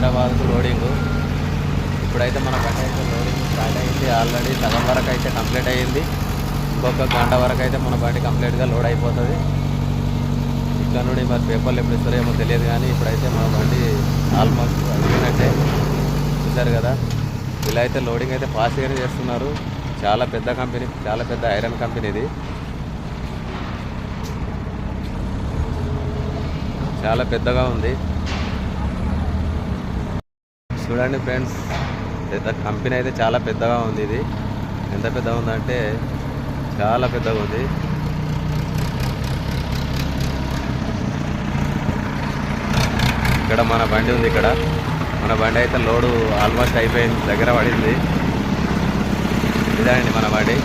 హైదరాబాద్కు లోడింగు. ఇప్పుడైతే మన బండి అయితే లోడింగ్ స్టార్ట్ అయింది. ఆల్రెడీ సగం వరకు అయితే కంప్లీట్ అయ్యింది. ఇంకొక గంట వరకు అయితే మన బండి కంప్లీట్గా లోడ్ అయిపోతుంది. ఇక్కడ నుండి మరి పేపర్లు ఎప్పుడు ఇస్తారో ఏమో తెలియదు, కానీ ఇప్పుడైతే మన బండి ఆల్మోస్ట్ అయిపోయినట్టే. చూసారు కదా, ఇలా అయితే లోడింగ్ అయితే ఫాస్ట్గానే చేస్తున్నారు. చాలా పెద్ద కంపెనీ, చాలా పెద్ద ఐరన్ కంపెనీ ఇది. చాలా పెద్దగా ఉంది చూడండి ఫ్రెండ్స్. పెద్ద కంపెనీ అయితే చాలా పెద్దగా ఉంది. ఇది ఎంత పెద్దగా ఉందంటే చాలా పెద్దగా ఉంది. ఇక్కడ మన బండి ఉంది. ఇక్కడ మన బండి అయితే లోడు ఆల్మోస్ట్ అయిపోయింది, దగ్గర పడింది. ఇదండి మన బండి.